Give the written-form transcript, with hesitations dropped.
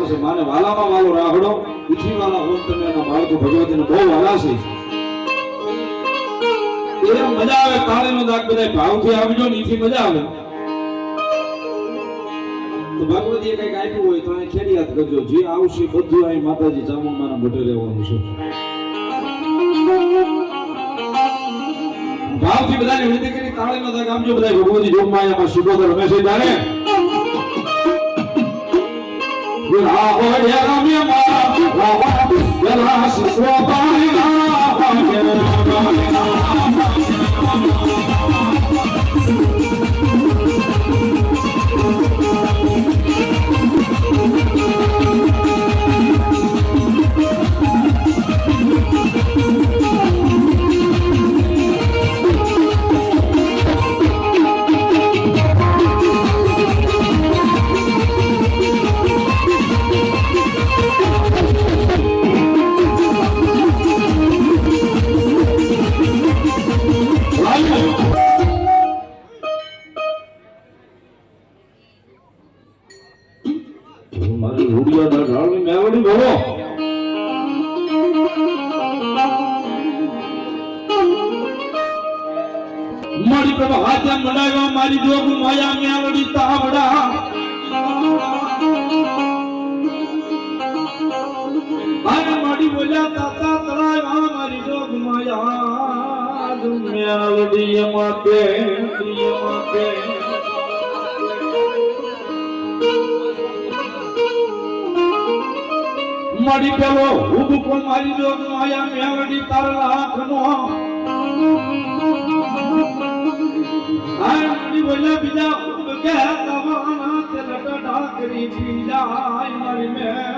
છે માને વાલામાં વાલો રાહડો ઈથી વાલા હોત તમે એના બાળકો ભગવતીને બહુ વાલા છે એ મજા આવે તાળીનો દાગ બધાય ભાવથી આવજો ને ઈથી મજા આવે તો ભગવતીએ કઈક આપ્યું હોય તો અહીં ખેડિયાત કરજો જે આવશે બધું અહીં માતાજી ચામુંડાના મોઢે રહેવાનું છે ભાવથી બધાને વિનંતી કરી તાળીનો દાગ આપજો બધાય ભગવતી જોગમાયામાં શિકોતર હંમેશા જાણે રાહો યરમ્ય મારા રાહો જલા શિશો મારી રૂડિયા ના ઢાળની મેવડી બોલો મારી પ્રભુ હાથે મંડાવ્યા મારી જોગ માયા મેવડી તાવડા આય મારી બોલ્યા તાતા તળાવ્યા મારી જોગ માયા મેવડી માતે મારી પેલો ઉબકો મારી જોગ માયા મેવડી તારા આંખનો આય મારી બોલ્યા બીજા ઉબકે તવાના તે લટા ઢાકરી પી જાય મારી